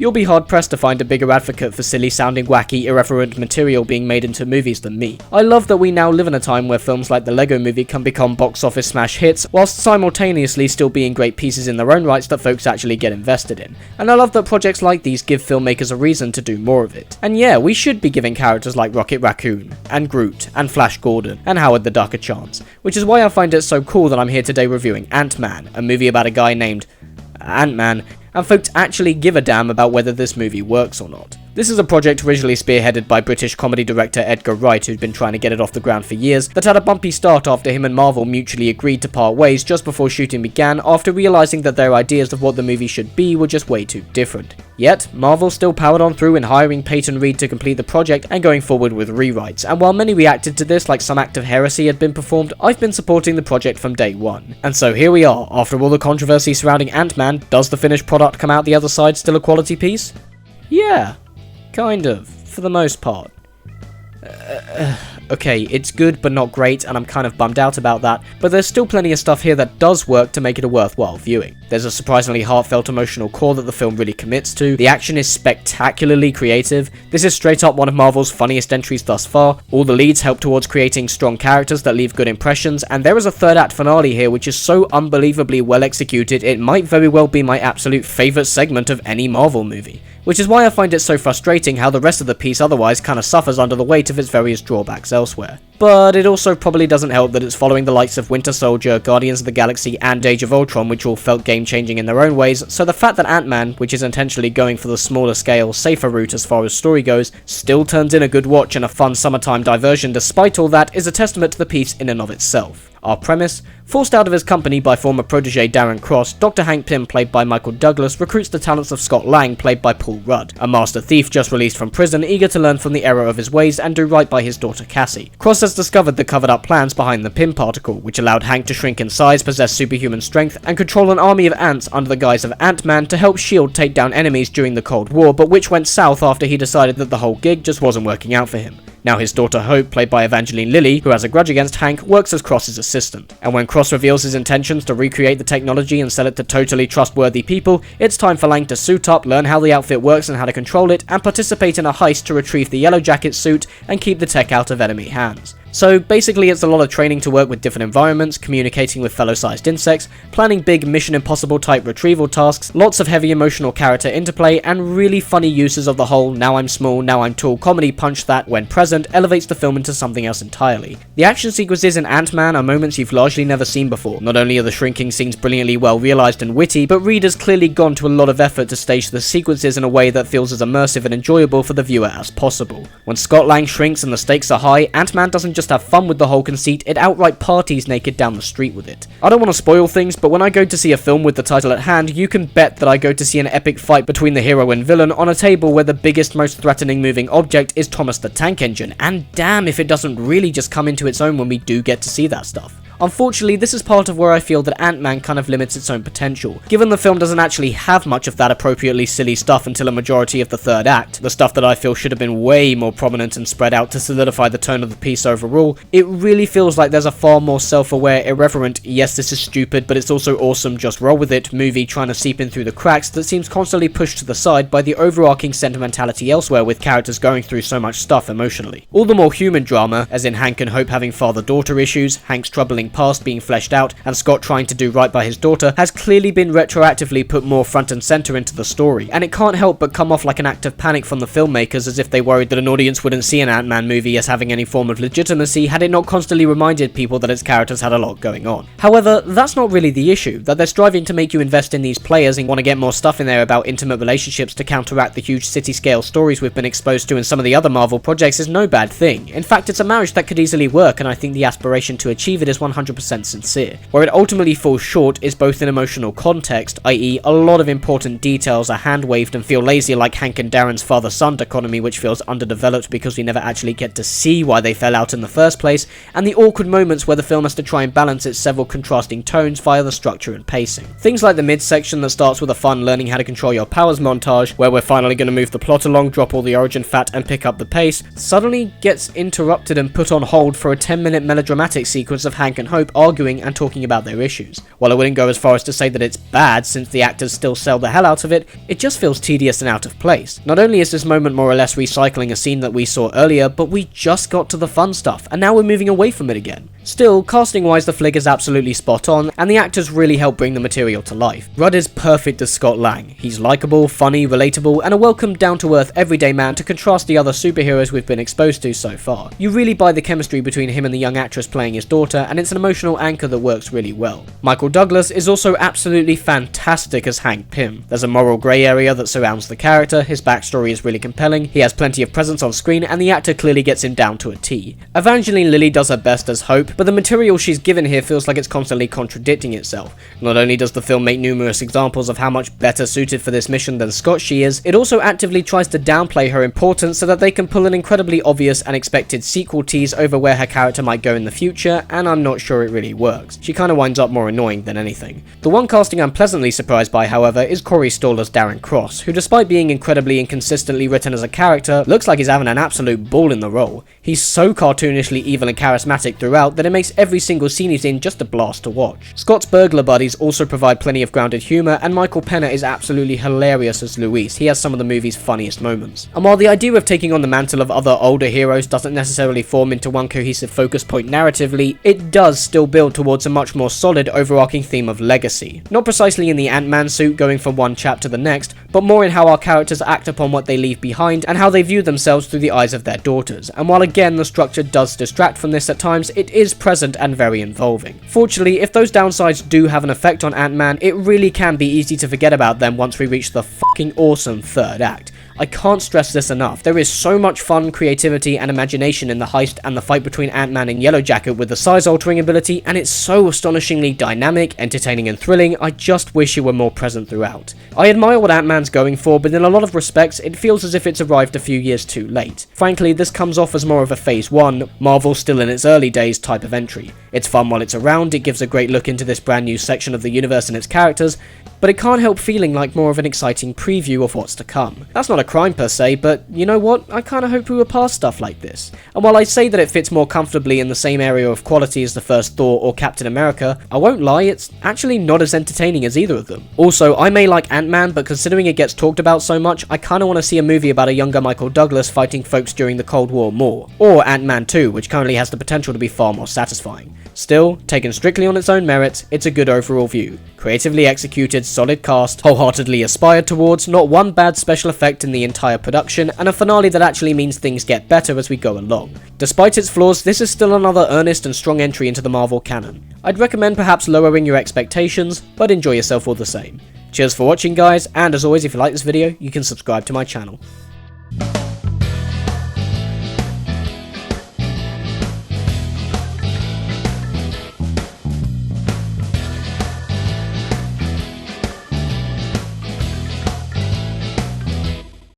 You'll be hard-pressed to find a bigger advocate for silly-sounding, wacky, irreverent material being made into movies than me. I love that we now live in a time where films like the Lego Movie can become box office smash hits, whilst simultaneously still being great pieces in their own rights that folks actually get invested in. And I love that projects like these give filmmakers a reason to do more of it. And yeah, we should be giving characters like Rocket Raccoon, and Groot, and Flash Gordon, and Howard the Duck a chance, which is why I find it so cool that I'm here today reviewing Ant-Man, a movie about a guy named Ant-Man, and folks actually give a damn about whether this movie works or not. This is a project originally spearheaded by British comedy director Edgar Wright, who'd been trying to get it off the ground for years, that had a bumpy start after him and Marvel mutually agreed to part ways just before shooting began, after realizing that their ideas of what the movie should be were just way too different. Yet, Marvel still powered on through in hiring Peyton Reed to complete the project and going forward with rewrites, and while many reacted to this like some act of heresy had been performed, I've been supporting the project from day one. And so here we are, after all the controversy surrounding Ant-Man, does the finished product come out the other side still a quality piece? Yeah. Kind of, for the most part. Okay, it's good but not great, and I'm kind of bummed out about that, but there's still plenty of stuff here that does work to make it a worthwhile viewing. There's a surprisingly heartfelt emotional core that the film really commits to, the action is spectacularly creative, this is straight up one of Marvel's funniest entries thus far, all the leads help towards creating strong characters that leave good impressions, and there is a third act finale here which is so unbelievably well executed it might very well be my absolute favourite segment of any Marvel movie. Which is why I find it so frustrating how the rest of the piece otherwise kinda suffers under the weight of its various drawbacks elsewhere. But it also probably doesn't help that it's following the likes of Winter Soldier, Guardians of the Galaxy, and Age of Ultron, which all felt game-changing in their own ways, so the fact that Ant-Man, which is intentionally going for the smaller scale, safer route as far as story goes, still turns in a good watch and a fun summertime diversion despite all that is a testament to the piece in and of itself. Our premise: forced out of his company by former protege Darren Cross, Dr. Hank Pym, played by Michael Douglas, recruits the talents of Scott Lang, played by Paul Rudd, a master thief just released from prison, eager to learn from the error of his ways and do right by his daughter Cassie. Cross has discovered the covered-up plans behind the Pym particle, which allowed Hank to shrink in size, possess superhuman strength, and control an army of ants under the guise of Ant-Man to help S.H.I.E.L.D. take down enemies during the Cold War, but which went south after he decided that the whole gig just wasn't working out for him. Now his daughter Hope, played by Evangeline Lilly, who has a grudge against Hank, works as Cross's assistant. And when Cross reveals his intentions to recreate the technology and sell it to totally trustworthy people, it's time for Lang to suit up, learn how the outfit works and how to control it, and participate in a heist to retrieve the Yellow Jacket suit and keep the tech out of enemy hands. So basically it's a lot of training to work with different environments, communicating with fellow-sized insects, planning big Mission Impossible type retrieval tasks, lots of heavy emotional character interplay, and really funny uses of the whole now I'm small, now I'm tall comedy punch that, when present, elevates the film into something else entirely. The action sequences in Ant-Man are moments you've largely never seen before. Not only are the shrinking scenes brilliantly well realised and witty, but Reed has clearly gone to a lot of effort to stage the sequences in a way that feels as immersive and enjoyable for the viewer as possible. When Scott Lang shrinks and the stakes are high, Ant-Man doesn't just have fun with the whole conceit, it outright parties naked down the street with it. I don't want to spoil things, but when I go to see a film with the title at hand, you can bet that I go to see an epic fight between the hero and villain on a table where the biggest, most threatening moving object is Thomas the Tank Engine, and damn if it doesn't really just come into its own when we do get to see that stuff. Unfortunately, this is part of where I feel that Ant-Man kind of limits its own potential, given the film doesn't actually have much of that appropriately silly stuff until a majority of the third act, the stuff that I feel should have been way more prominent and spread out to solidify the tone of the piece overall. It really feels like there's a far more self-aware, irreverent, yes this is stupid but it's also awesome, just roll with it movie trying to seep in through the cracks that seems constantly pushed to the side by the overarching sentimentality elsewhere with characters going through so much stuff emotionally. All the more human drama, as in Hank and Hope having father-daughter issues, Hank's troubling past being fleshed out, and Scott trying to do right by his daughter, has clearly been retroactively put more front and center into the story, and it can't help but come off like an act of panic from the filmmakers, as if they worried that an audience wouldn't see an Ant-Man movie as having any form of legitimacy had it not constantly reminded people that its characters had a lot going on. However, that's not really the issue. That they're striving to make you invest in these players and want to get more stuff in there about intimate relationships to counteract the huge city-scale stories we've been exposed to in some of the other Marvel projects is no bad thing. In fact, it's a marriage that could easily work, and I think the aspiration to achieve it is 100% sincere. Where it ultimately falls short is both in emotional context, i.e. a lot of important details are hand-waved and feel lazy, like Hank and Darren's father-son dichotomy, which feels underdeveloped because we never actually get to see why they fell out in the first place, and the awkward moments where the film has to try and balance its several contrasting tones via the structure and pacing. Things like the midsection that starts with a fun learning how to control your powers montage, where we're finally going to move the plot along, drop all the origin fat and pick up the pace, suddenly gets interrupted and put on hold for a 10-minute melodramatic sequence of Hank and American Hope arguing and talking about their issues. While I wouldn't go as far as to say that it's bad since the actors still sell the hell out of it, it just feels tedious and out of place. Not only is this moment more or less recycling a scene that we saw earlier, but we just got to the fun stuff, and now we're moving away from it again. Still, casting wise the flick is absolutely spot on, and the actors really help bring the material to life. Rudd is perfect as Scott Lang. He's likeable, funny, relatable, and a welcome down-to-earth everyday man to contrast the other superheroes we've been exposed to so far. You really buy the chemistry between him and the young actress playing his daughter, and it's an emotional anchor that works really well. Michael Douglas is also absolutely fantastic as Hank Pym. There's a moral grey area that surrounds the character, his backstory is really compelling, he has plenty of presence on screen, and the actor clearly gets him down to a T. Evangeline Lilly does her best as Hope, but the material she's given here feels like it's constantly contradicting itself. Not only does the film make numerous examples of how much better suited for this mission than Scott she is, it also actively tries to downplay her importance so that they can pull an incredibly obvious and expected sequel tease over where her character might go in the future, and I'm not sure it really works. She kinda winds up more annoying than anything. The one casting I'm pleasantly surprised by, however, is Corey Stoller's Darren Cross, who despite being incredibly inconsistently written as a character, looks like he's having an absolute ball in the role. He's so cartoonishly evil and charismatic throughout that it makes every single scene he's in just a blast to watch. Scott's burglar buddies also provide plenty of grounded humour, and Michael Penia is absolutely hilarious as Luis. He has some of the movie's funniest moments. And while the idea of taking on the mantle of other older heroes doesn't necessarily form into one cohesive focus point narratively, it does still build towards a much more solid overarching theme of legacy. Not precisely in the Ant-Man suit going from one chap to the next, but more in how our characters act upon what they leave behind and how they view themselves through the eyes of their daughters. And while again the structure does distract from this at times, it is present and very involving. Fortunately, if those downsides do have an effect on Ant-Man, it really can be easy to forget about them once we reach the fucking awesome third act. I can't stress this enough. There is so much fun, creativity, and imagination in the heist and the fight between Ant-Man and Yellowjacket with the size-altering ability, and it's so astonishingly dynamic, entertaining, and thrilling. I just wish it were more present throughout. I admire what Ant-Man's going for, but in a lot of respects, it feels as if it's arrived a few years too late. Frankly, this comes off as more of a Phase 1, Marvel still in its early days type of entry. It's fun while it's around, it gives a great look into this brand new section of the universe and its characters, but it can't help feeling like more of an exciting preview of what's to come. That's not a crime per se, but you know what, I kinda hope we were past stuff like this. And while I say that it fits more comfortably in the same area of quality as the first Thor or Captain America, I won't lie, it's actually not as entertaining as either of them. Also, I may like Ant-Man, but considering it gets talked about so much, I kinda wanna see a movie about a younger Michael Douglas fighting folks during the Cold War more. Or Ant-Man 2, which currently has the potential to be far more satisfying. Still, taken strictly on its own merits, it's a good overall view. Creatively executed, solid cast, wholeheartedly aspired towards, not one bad special effect in the entire production, and a finale that actually means things get better as we go along. Despite its flaws, this is still another earnest and strong entry into the Marvel canon. I'd recommend perhaps lowering your expectations, but enjoy yourself all the same. Cheers for watching guys, and as always if you like this video, you can subscribe to my channel.